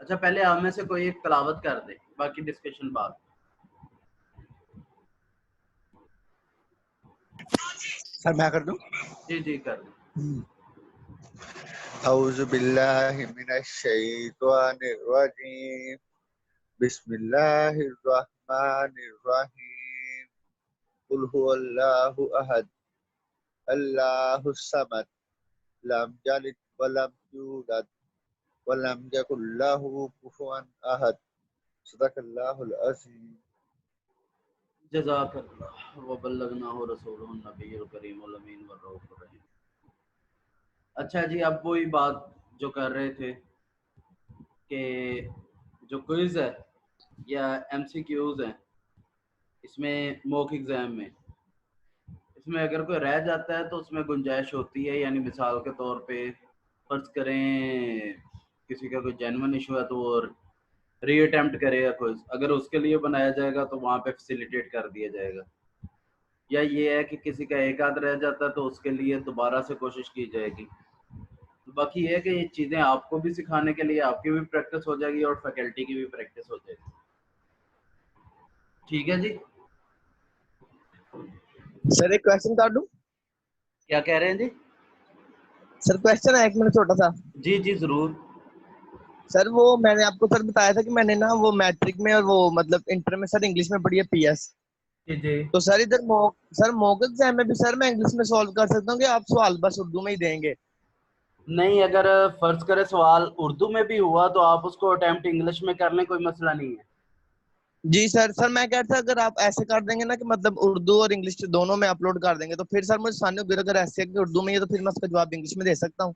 اچھا پہلے آپ میں سے کوئی ایک تلاوت کر دے، باقی ڈسکشن بعد. سر میں کر دوں؟ جی جی کر دیں. اعوذ باللہ من الشیطان الرجیم، بسم اللہ الرحمن الرحیم، قل هو اللہ احد اللہ الصمد لم یلد ولم یولد ولم یکن لہ کفوا احد، صدق اللہ العظیم. جزاک اللہ وبلغناہ رسولہ النبی الکریم الامین والرؤوف الرحیم. اچھا جی، اب وہی بات جو کر رہے تھے کہ جو کوئز ہے یا ایم سی کیوز ہیں، اس میں موک ایگزام میں اس میں اگر کوئی رہ جاتا ہے تو اس میں گنجائش ہوتی ہے. یعنی مثال کے طور پہ فرض کریں کسی کا کوئی جینون ایشو ہے تو وہ ری اٹیمپٹ کرے گا کوئز، اگر اس کے لیے بنایا جائے گا تو وہاں پہ فیسیلیٹیٹ کر دیا جائے گا. یا یہ ہے کہ کسی کا ایک آدھ رہ جاتا ہے تو اس کے لیے دوبارہ سے کوشش کی جائے گی. باقی یہ ہے کہ یہ چیزیں آپ کو بھی سکھانے کے لیے آپ کی بھی پریکٹس ہو جائے گی اور فیکلٹی کی بھی پریکٹس ہو جائے گی. ٹھیک ہے جی. سر ایک کوشچن کر دوں؟ کیا کہہ رہے ہیں جی؟ سر کوشچن ہے ایک منٹ چھوٹا سا. جی جی ضرور. سر وہ میں نے آپ کو سر بتایا تھا کہ میں نے نا وہ میٹرک میں اور وہ مطلب انٹر میں سر انگلش میں پڑھی ہے پی ایس. جی جی. تو سر ادھر سر موک ایگزام میں بھی سر میں انگلش میں سالو کر سکتا ہوں کہ آپ سوال بس اردو میں ہی دیں گے؟ نہیں، اگر فرض کرے سوال اردو میں بھی ہوا تو آپ اس کو اٹیمپٹ انگلش میں کر لیں، کوئی مسئلہ نہیں ہے. جی سر میں کہتا تھا اگر آپ ایسے کر دیں گے نا کہ مطلب اردو اور انگلش دونوں میں اپلوڈ کر دیں گے تو پھر سر مجھے سامنے اگر ایسے ہے کہ اردو میں ہے تو پھر میں اس کا جواب انگلش میں دے سکتا ہوں.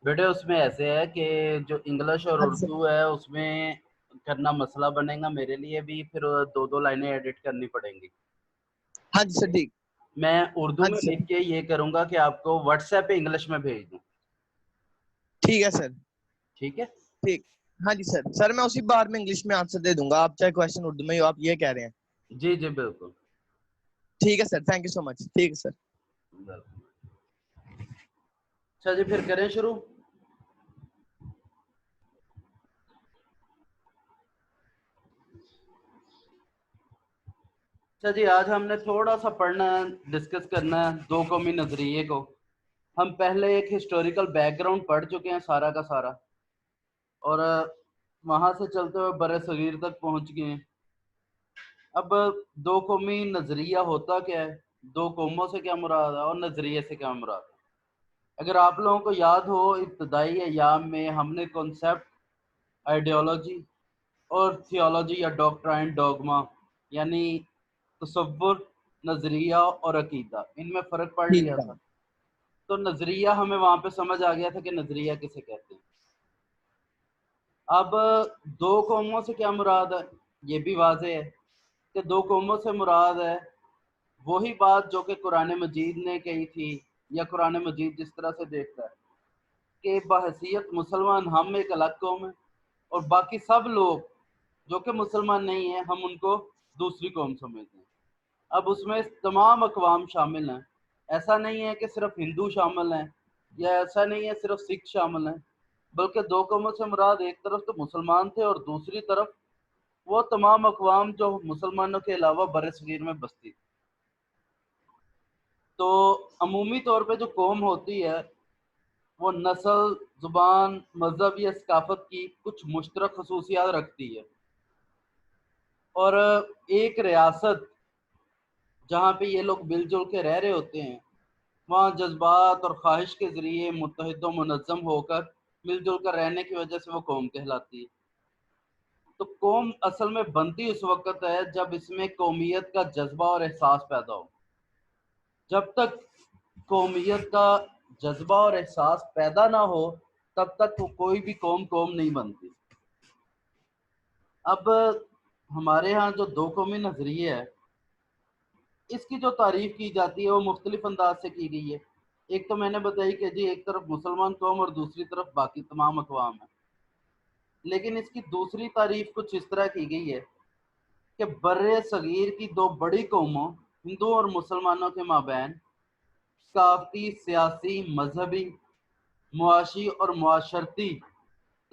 بیٹے اس میں ایسے ہے کہ جو انگلش اور ہاں جی سر. اردو ہے اس میں کرنا مسئلہ بنے گا میرے لیے بھی، پھر دو لائنیں ایڈٹ کرنی پڑیں گی. ہاں جی سر ٹھیک. میں اردو ہاں میں جی سر لکھ کے یہ کروں گا کہ آپ کو واٹس ایپ پہ انگلش میں بھیج دوں. ٹھیک ہے سر. ٹھیک ہے. ٹھیک. ہاں جی سر میں اسی بار میں انگلش میں آنسر دے دوں گا، آپ چاہے کوشچن اردو میں ہو، آپ یہ کہہ رہے ہیں؟ جی جی بالکل. ٹھیک ہے سر، تھینک یو سو مچ. ٹھیک ہے سر. اچھا جی پھر کریں شروع. اچھا جی، آج ہم نے تھوڑا سا پڑھنا ہے، ڈسکس کرنا ہے دو قومی نظریے کو. ہم پہلے ایک ہسٹوریکل بیک گراؤنڈ پڑھ چکے ہیں سارا کا سارا، اور وہاں سے چلتے ہوئے بر صغیر تک پہنچ گئے ہیں. اب دو قومی نظریہ ہوتا کیا ہے، دو قوموں سے کیا مراد ہے، اور نظریے سے کیا مراد ہے. اگر آپ لوگوں کو یاد ہو ابتدائی ایام میں ہم نے کنسیپٹ، آئیڈیالوجی اور تھیولوجی یا ڈاکٹرائن ڈوگما یعنی تصور، نظریہ اور عقیدہ، ان میں فرق پڑھ ٹھیک لیا ہے. تھا. تو نظریہ ہمیں وہاں پہ سمجھ آ گیا تھا کہ نظریہ کسے کہتے ہیں. اب دو قوموں سے کیا مراد ہے، یہ بھی واضح ہے کہ دو قوموں سے مراد ہے وہی بات جو کہ قرآن مجید نے کہی تھی، یا قرآن مجید جس طرح سے دیکھتا ہے کہ بحیثیت مسلمان ہم ایک الگ قوم ہے اور باقی سب لوگ جو کہ مسلمان نہیں ہیں ہم ان کو دوسری قوم سمجھتے ہیں. اب اس میں تمام اقوام شامل ہیں، ایسا نہیں ہے کہ صرف ہندو شامل ہیں یا ایسا نہیں ہے صرف سکھ شامل ہیں، بلکہ دو قوموں سے مراد ایک طرف تو مسلمان تھے اور دوسری طرف وہ تمام اقوام جو مسلمانوں کے علاوہ بر صغیر میں بستی تھی. تو عمومی طور پہ جو قوم ہوتی ہے وہ نسل، زبان، مذہب یا ثقافت کی کچھ مشترک خصوصیات رکھتی ہے، اور ایک ریاست جہاں پہ یہ لوگ مل جل کے رہ رہے ہوتے ہیں وہاں جذبات اور خواہش کے ذریعے متحد و منظم ہو کر مل جل کر رہنے کی وجہ سے وہ قوم کہلاتی ہے. تو قوم اصل میں بنتی اس وقت ہے جب اس میں قومیت کا جذبہ اور احساس پیدا ہو. جب تک قومیت کا جذبہ اور احساس پیدا نہ ہو تب تک وہ کوئی بھی قوم نہیں بنتی. اب ہمارے ہاں جو دو قومی نظریے ہے اس کی جو تعریف کی جاتی ہے وہ مختلف انداز سے کی گئی ہے. ایک تو میں نے بتائی کہ جی ایک طرف مسلمان قوم اور دوسری طرف باقی تمام اقوام ہیں، لیکن اس کی دوسری تعریف کچھ اس طرح کی گئی ہے کہ بر صغیر کی دو بڑی قوموں ہندو اور مسلمانوں کے مابین ثقافتی، سیاسی، مذہبی، معاشی اور معاشرتی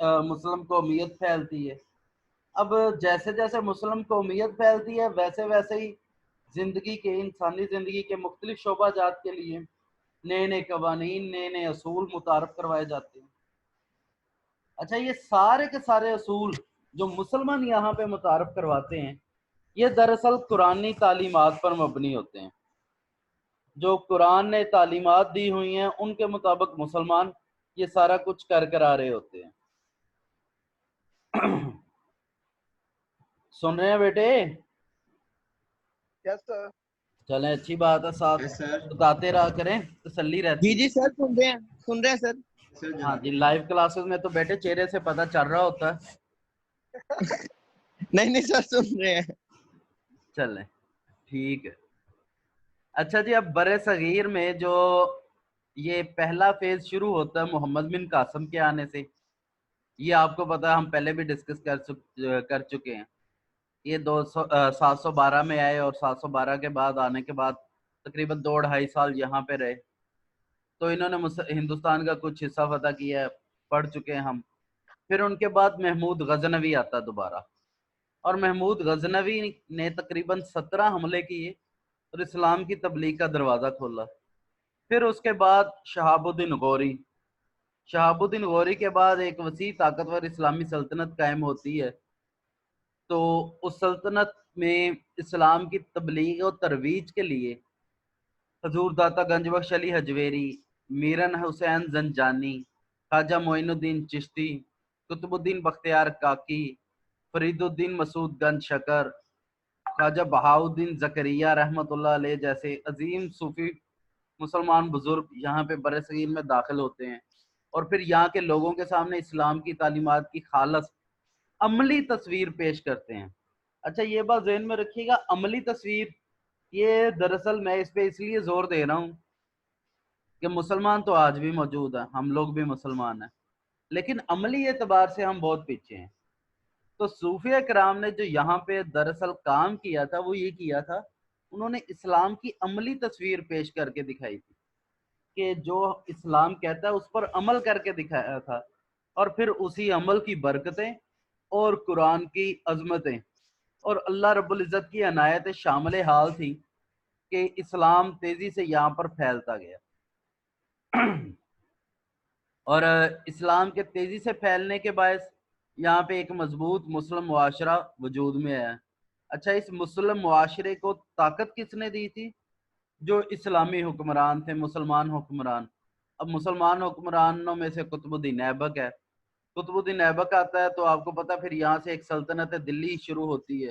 مسلم قومیت پھیلتی ہے. اب جیسے جیسے مسلم قومیت پھیلتی ہے ویسے ویسے ہی زندگی کے انسانی زندگی کے مختلف شعبہ جات کے لیے نئے نئے قوانین نئے نئے اصول متعارف کروائے جاتے ہیں. اچھا یہ سارے کے سارے اصول جو مسلمان یہاں پہ متعارف کرواتے ہیں یہ دراصل قرآنی تعلیمات پر مبنی ہوتے ہیں. جو قرآن نے تعلیمات دی ہوئی ہیں ان کے مطابق مسلمان یہ سارا کچھ کر آ رہے ہوتے ہیں. سن رہے ہیں بیٹے؟ یس سر. چلیں اچھی بات ہے، ساتھ بتاتے رہا کریں تسلی رہتی. جی سر سن رہے ہیں سر. ہاں جی، لائیو کلاسز میں تو بیٹے چہرے سے پتہ چل رہا ہوتا ہے. نہیں سر سن رہے ہیں. چلیں ٹھیک ہے. اچھا جی، اب برِ صغیر میں جو یہ پہلا فیز شروع ہوتا ہے محمد بن قاسم کے آنے سے، یہ آپ کو پتا ہے ہم پہلے بھی ڈسکس کر چکے ہیں. یہ 712 میں آئے اور 712 کے بعد آنے کے بعد تقریباً 2-2.5 سال یہاں پہ رہے. تو انہوں نے ہندوستان کا کچھ حصہ فتح کیا ہے، پڑھ چکے ہیں ہم. پھر ان کے بعد محمود غزنوی آتا دوبارہ، اور محمود غزنوی نے تقریباً 17 حملے کیے اور اسلام کی تبلیغ کا دروازہ کھولا. پھر اس کے بعد شہاب الدین غوری کے بعد ایک وسیع طاقتور اسلامی سلطنت قائم ہوتی ہے. تو اس سلطنت میں اسلام کی تبلیغ و ترویج کے لیے حضور داتا گنج بخش علی حجویری، میرن حسین زنجانی، خواجہ معین الدین چشتی، قطب الدین بختیار کاکی، فرید الدین مسعود گنج شکر، خواجہ بہاؤالدین زکریہ رحمۃ اللہ علیہ جیسے عظیم صوفی مسلمان بزرگ یہاں پہ برصغیر میں داخل ہوتے ہیں، اور پھر یہاں کے لوگوں کے سامنے اسلام کی تعلیمات کی خالص عملی تصویر پیش کرتے ہیں. اچھا یہ بات ذہن میں رکھیے گا، عملی تصویر. یہ دراصل میں اس پہ اس لیے زور دے رہا ہوں کہ مسلمان تو آج بھی موجود ہیں، ہم لوگ بھی مسلمان ہیں، لیکن عملی اعتبار سے ہم بہت پیچھے ہیں. تو صوفیہ کرام نے جو یہاں پہ دراصل کام کیا تھا وہ یہ کیا تھا، انہوں نے اسلام کی عملی تصویر پیش کر کے دکھائی تھی کہ جو اسلام کہتا ہے اس پر عمل کر کے دکھایا تھا، اور پھر اسی عمل کی برکتیں اور قرآن کی عظمتیں اور اللہ رب العزت کی عنایت شامل حال تھی کہ اسلام تیزی سے یہاں پر پھیلتا گیا. اور اسلام کے تیزی سے پھیلنے کے باعث یہاں پہ ایک مضبوط مسلم معاشرہ وجود میں آیا. اچھا اس مسلم معاشرے کو طاقت کس نے دی تھی؟ جو اسلامی حکمران تھے، مسلمان حکمران. اب مسلمان حکمرانوں میں سے قطب الدین ایبک ہے. قطب الدین ایبک آتا ہے تو آپ کو پتا پھر یہاں سے ایک سلطنت دلی شروع ہوتی ہے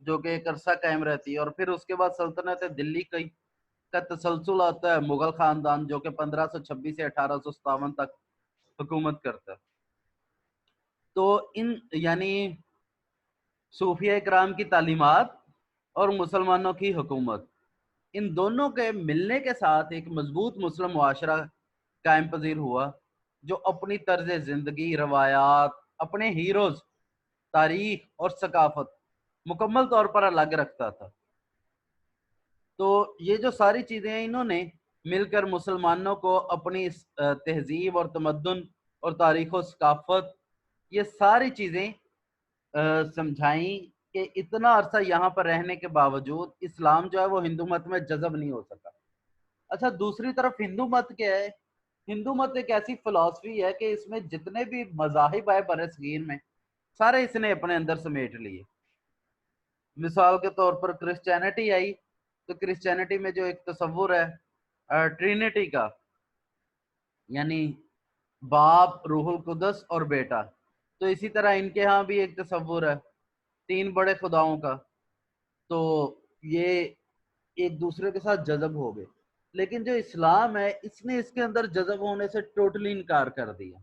جو کہ ایک عرصہ قائم رہتی ہے، اور پھر اس کے بعد سلطنت دلی کا تسلسل آتا ہے مغل خاندان جو کہ 1526 سے 1857 تک حکومت کرتا ہے. تو ان یعنی صوفیہ کرام کی تعلیمات اور مسلمانوں کی حکومت، ان دونوں کے ملنے کے ساتھ ایک مضبوط مسلم معاشرہ قائم پذیر ہوا جو اپنی طرز زندگی، روایات، اپنے ہیروز، تاریخ اور ثقافت مکمل طور پر الگ رکھتا تھا. تو یہ جو ساری چیزیں ہیں انہوں نے مل کر مسلمانوں کو اپنی تہذیب اور تمدن اور تاریخ و ثقافت یہ ساری چیزیں سمجھائیں کہ اتنا عرصہ یہاں پر رہنے کے باوجود اسلام جو ہے وہ ہندو مت میں جذب نہیں ہو سکا. اچھا دوسری طرف ہندو مت کیا ہے؟ ہندو مت ایک ایسی فلسفی ہے کہ اس میں جتنے بھی مذاہب آئے برصغیر میں سارے اس نے اپنے اندر سمیٹ لیے. مثال کے طور پر کرسچینٹی آئی تو کرسچینٹی میں جو ایک تصور ہے ٹرینٹی کا، یعنی باپ، روح القدس اور بیٹا، تو اسی طرح ان کے ہاں بھی ایک تصور ہے 3 بڑے خداؤں کا. تو یہ ایک دوسرے کے ساتھ جذب ہو گئے، لیکن جو اسلام ہے اس نے اس کے اندر جذب ہونے سے ٹوٹلی انکار کر دیا.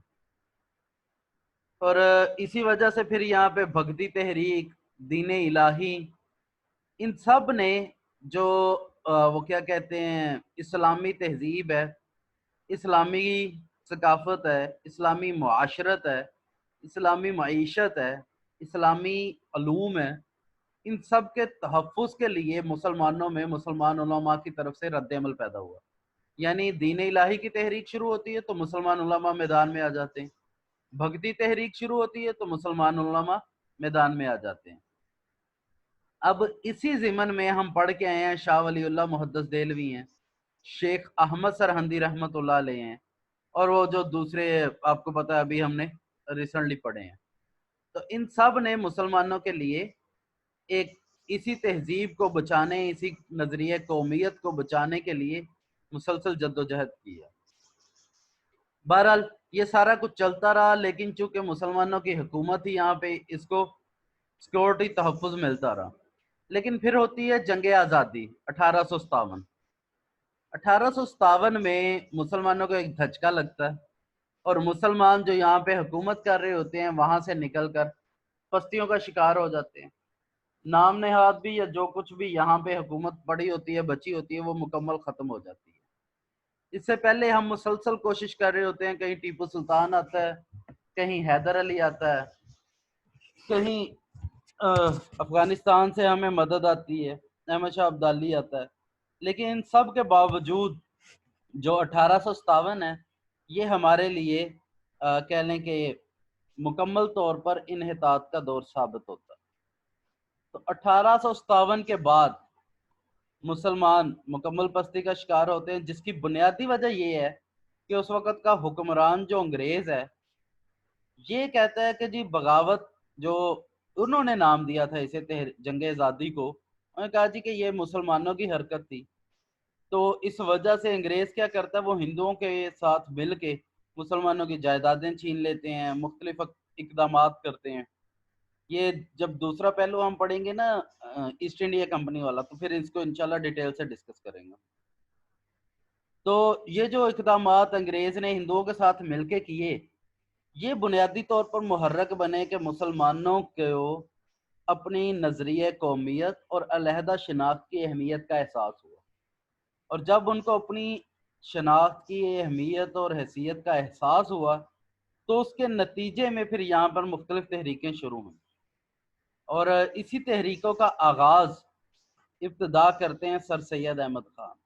اور اسی وجہ سے پھر یہاں پہ بھکتی تحریک، دین الہی، ان سب نے جو وہ کیا کہتے ہیں اسلامی تہذیب ہے، اسلامی ثقافت ہے، اسلامی معاشرت ہے، اسلامی معیشت ہے، اسلامی علوم ہے، ان سب کے تحفظ کے لیے مسلمانوں میں مسلمان علماء کی طرف سے رد عمل پیدا ہوا. یعنی دین الہی کی تحریک شروع ہوتی ہے تو مسلمان علماء میدان میں آ جاتے ہیں، بھگتی تحریک شروع ہوتی ہے تو مسلمان علماء میدان میں آ جاتے ہیں۔ اب اسی ضمن میں ہم پڑھ کے آئے ہیں، شاہ ولی اللہ محدث دہلوی ہیں، شیخ احمد سرہندی رحمت اللہ علیہ ہیں، اور وہ جو دوسرے آپ کو پتہ ہے ابھی ہم نے ریسنٹلی پڑھے ہیں، تو ان سب نے مسلمانوں کے لیے ایک اسی تہذیب کو بچانے، اسی نظریہ قومیت کو بچانے کے لیے مسلسل جدوجہد کی ہے۔ بہرحال یہ سارا کچھ چلتا رہا، لیکن چونکہ مسلمانوں کی حکومت ہی یہاں پہ اس کو سیکورٹی تحفظ ملتا رہا۔ لیکن پھر ہوتی ہے جنگ آزادی 1857۔ 1857 میں مسلمانوں کو ایک دھچکا لگتا ہے، اور مسلمان جو یہاں پہ حکومت کر رہے ہوتے ہیں وہاں سے نکل کر پستیوں کا شکار ہو جاتے ہیں۔ نام نہاد بھی یا جو کچھ بھی یہاں پہ حکومت پڑی ہوتی ہے، بچی ہوتی ہے، وہ مکمل ختم ہو جاتی ہے۔ اس سے پہلے ہم مسلسل کوشش کر رہے ہوتے ہیں، کہیں ٹیپو سلطان آتا ہے، کہیں حیدر علی آتا ہے، کہیں افغانستان سے ہمیں مدد آتی ہے، احمد شاہ ابدالی آتا ہے، لیکن ان سب کے باوجود جو 1857 ہے یہ ہمارے لیے کہہ لیں کہ مکمل طور پر انحطاط کا دور ثابت ہوتا ہے۔ تو 1857 کے بعد مسلمان مکمل پستی کا شکار ہوتے ہیں، جس کی بنیادی وجہ یہ ہے کہ اس وقت کا حکمران جو انگریز ہے یہ کہتا ہے کہ جی بغاوت، جو انہوں نے نام دیا تھا اسے جنگ آزادی کو، انہوں نے کہا جی کہ یہ مسلمانوں کی حرکت تھی، تو اس وجہ سے انگریز کیا کرتا ہے، وہ ہندوؤں کے ساتھ مل کے مسلمانوں کی جائیدادیں چھین لیتے ہیں، مختلف اقدامات کرتے ہیں۔ یہ جب دوسرا پہلو ہم پڑھیں گے نا ایسٹ انڈیا کمپنی والا، تو پھر اس کو انشاءاللہ ڈیٹیل سے ڈسکس کریں گے۔ تو یہ جو اقدامات انگریز نے ہندوؤں کے ساتھ مل کے کیے، یہ بنیادی طور پر محرک بنے کہ مسلمانوں کو اپنی نظریہ قومیت اور علیحدہ شناخت کی اہمیت کا احساس ہوا، اور جب ان کو اپنی شناخت کی اہمیت اور حیثیت کا احساس ہوا تو اس کے نتیجے میں پھر یہاں پر مختلف تحریکیں شروع ہوئیں، اور اسی تحریکوں کا آغاز ابتدا کرتے ہیں سر سید احمد خان۔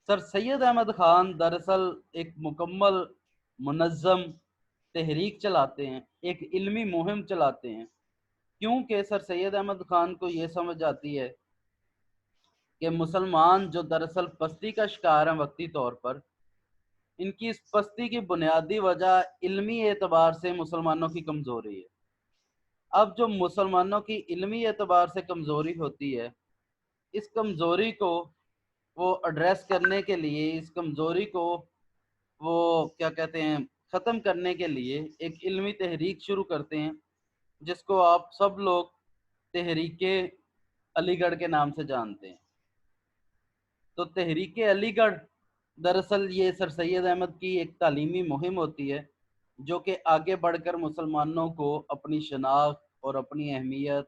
سر سید احمد خان دراصل ایک مکمل منظم تحریک چلاتے ہیں، ایک علمی مہم چلاتے ہیں، کیونکہ سر سید احمد خان کو یہ سمجھ آتی ہے کہ مسلمان جو دراصل پستی کا شکار ہیں وقتی طور پر، ان کی اس پستی کی بنیادی وجہ علمی اعتبار سے مسلمانوں کی کمزوری ہے۔ اب جو مسلمانوں کی علمی اعتبار سے کمزوری ہوتی ہے، اس کمزوری کو وہ ایڈریس کرنے کے لیے، اس کمزوری کو وہ کیا کہتے ہیں ختم کرنے کے لیے ایک علمی تحریک شروع کرتے ہیں، جس کو آپ سب لوگ تحریک علی گڑھ کے نام سے جانتے ہیں۔ تو تحریک علی گڑھ دراصل یہ سر سید احمد کی ایک تعلیمی مہم ہوتی ہے جو کہ آگے بڑھ کر مسلمانوں کو اپنی شناخت اور اپنی اہمیت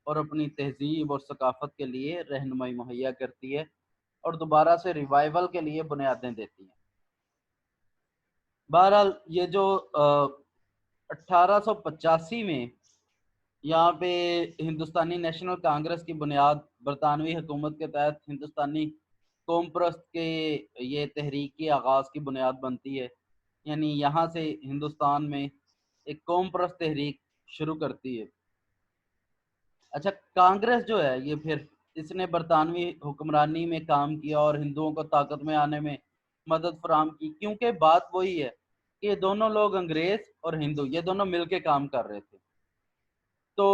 اور اپنی تہذیب اور ثقافت کے لیے رہنمائی مہیا کرتی ہے اور دوبارہ سے ریوائیول کے لیے بنیادیں دیتی ہیں۔ بہرحال یہ جو 1885 میں یہاں پہ ہندوستانی نیشنل کانگریس کی بنیاد برطانوی حکومت کے تحت ہندوستانی قوم پرست کے یہ تحریک کے آغاز کی بنیاد بنتی ہے، یعنی یہاں سے ہندوستان میں ایک قوم پرست تحریک شروع کرتی ہے۔ اچھا، کانگریس جو ہے یہ پھر اس نے برطانوی حکمرانی میں کام کیا اور ہندوؤں کو طاقت میں آنے میں مدد فراہم کی، کیونکہ بات وہی ہے کہ یہ دونوں لوگ انگریز اور ہندو یہ دونوں مل کے کام کر رہے تھے۔ تو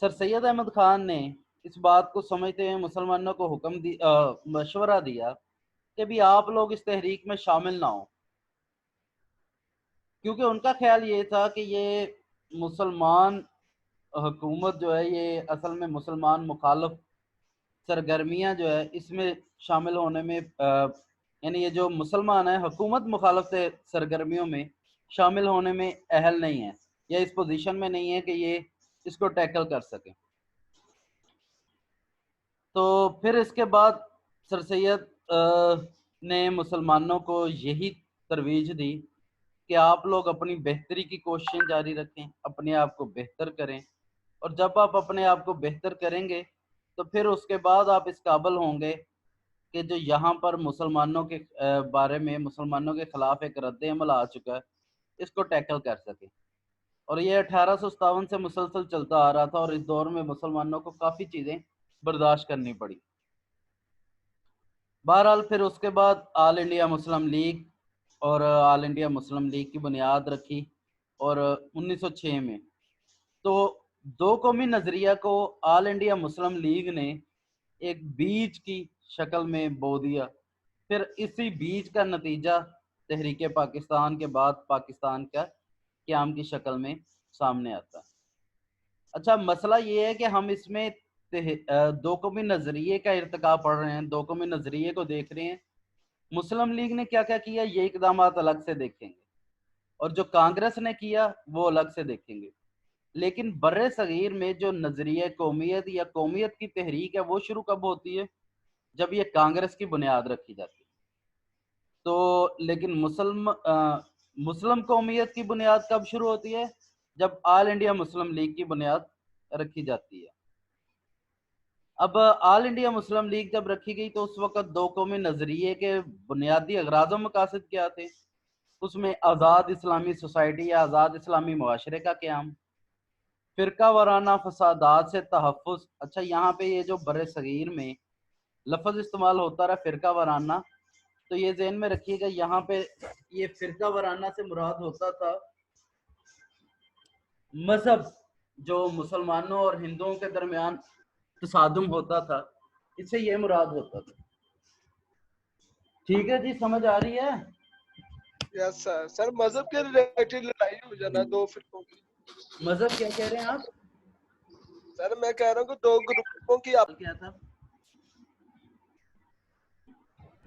سر سید احمد خان نے اس بات کو سمجھتے ہیں مسلمانوں کو مشورہ دیا کہ بھی آپ لوگ اس تحریک میں شامل نہ ہوں، کیونکہ ان کا خیال یہ تھا کہ یہ مسلمان حکومت جو ہے یہ اصل میں مسلمان مخالف سرگرمیاں جو ہے اس میں شامل ہونے میں یعنی یہ جو مسلمان ہیں حکومت مخالف سرگرمیوں میں شامل ہونے میں اہل نہیں ہے یا اس پوزیشن میں نہیں ہے کہ یہ اس کو ٹیکل کر سکیں۔ تو پھر اس کے بعد سر سید نے مسلمانوں کو یہی ترویج دی کہ آپ لوگ اپنی بہتری کی کوششیں جاری رکھیں، اپنے آپ کو بہتر کریں، اور جب آپ اپنے آپ کو بہتر کریں گے تو پھر اس کے بعد آپ اس قابل ہوں گے کہ جو یہاں پر مسلمانوں کے بارے میں مسلمانوں کے خلاف ایک رد عمل آ چکا ہے اس کو ٹیکل کر سکے. اور یہ 1857 سے مسلسل چلتا آ رہا تھا اور اس دور میں مسلمانوں کو کافی چیزیں برداشت کرنی پڑی. بہرحال پھر اس کے بعد آل انڈیا مسلم لیگ اور آل انڈیا مسلم لیگ کی بنیاد رکھی اور 1906 میں تو دو قومی نظریہ کو آل انڈیا مسلم لیگ نے ایک بیج کی شکل میں بو دیا. پھر اسی بیج کا نتیجہ تحریک پاکستان کے بعد پاکستان کا قیام کی شکل میں سامنے آتا. اچھا مسئلہ یہ ہے کہ ہم اس میں دو قومی نظریے کا ارتقا پڑھ رہے ہیں, دو قومی نظریے کو دیکھ رہے ہیں. مسلم لیگ نے کیا کیا کیا یہ اقدامات الگ سے دیکھیں گے, اور جو کانگریس نے کیا وہ الگ سے دیکھیں گے. لیکن بر صغیر میں جو نظریہ قومیت یا قومیت کی تحریک ہے وہ شروع کب ہوتی ہے؟ جب یہ کانگریس کی بنیاد رکھی جاتی ہے. تو لیکن مسلم قومیت کی بنیاد کب شروع ہوتی ہے؟ جب آل انڈیا مسلم لیگ کی بنیاد رکھی جاتی ہے. اب آل انڈیا مسلم لیگ جب رکھی گئی تو اس وقت دو قومی نظریے کے بنیادی اغراض و مقاصد کیا تھے؟ اس میں آزاد اسلامی سوسائٹی یا آزاد اسلامی معاشرے کا قیام, فرقہ وارانہ فسادات سے تحفظ. اچھا یہاں پہ یہ جو بر صغیر میں لفظ استعمال ہوتا رہا فرقہ وارانہ, تو یہ ذہن میں رکھیے گا یہاں پہ یہ فرقہ وارانہ سے مراد ہوتا تھا مذہب جو مسلمانوں اور ہندوؤں کے درمیان تصادم ہوتا تھا, اس سے یہ مراد ہوتا تھا. ٹھیک ہے جی, سمجھ آ رہی ہے؟ یس سر. سر مذہب کے ریلیٹڈ لڑائی ہو جانا دو فرقوں کی. مذہب کیا کہہ رہے ہیں آپ؟ سر میں کہہ رہا ہوں کہ دو گروپوں کی کیا تھا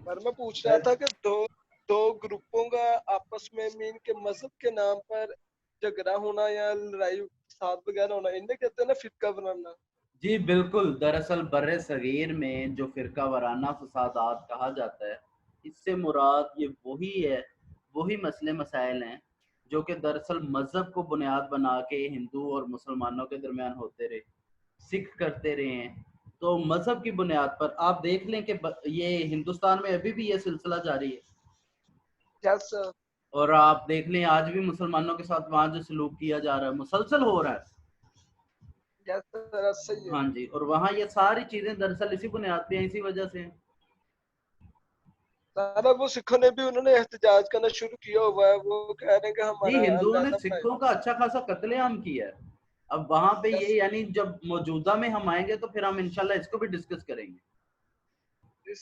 سر میں پوچھ رہا تھا کہ دو گروپوں کا آپس میں مین کے مذہب کے نام پر جھگڑا ہونا یا لڑائی فساد وغیرہ ہونا, انہیں کہتے ہیں نا فرقہ وارانہ. جی بالکل. دراصل بر صغیر میں جو فرقہ وارانہ فسادات کہا جاتا ہے اس سے مراد یہ وہی مسئلے مسائل ہیں جو کہ دراصل مذہب کو بنیاد بنا کے ہندو اور مسلمانوں کے درمیان ہوتے رہے, سکھ کرتے رہے ہیں. تو مذہب کی بنیاد پر آپ دیکھ لیں کہ یہ ہندوستان میں ابھی بھی یہ سلسلہ جاری ہے. یس سر. اور آپ دیکھ لیں آج بھی مسلمانوں کے ساتھ وہاں جو سلوک کیا جا رہا ہے مسلسل ہو رہا ہے. ہاں جی, اور وہاں یہ ساری چیزیں دراصل اسی بنیاد پہ ہیں, اسی وجہ سے. وہ سکھوں نے بھی انہوں نے احتجاج کرنا شروع کیا ہوا ہے, وہ کہہ رہے ہیں کہ جی ہمارا ہندوؤں نے اندازہ سکھوں کا اچھا خاصا قتل عام کیا ہے. اب وہاں پہ یہ یعنی جب موجودہ میں ہم آئیں گے تو پھر ہم انشاءاللہ اس کو بھی ڈسکس کریں گے.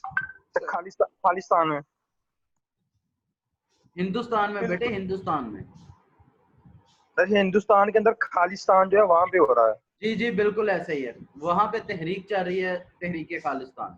خالصتان میں ہندوستان میں بیٹے, ہندوستان میں ہندوستان کے اندر خالصتان جو ہے وہاں پہ ہو رہا ہے. جی جی بالکل ایسا ہی ہے. وہاں پہ تحریک چل رہی ہے, تحریک خالصتان.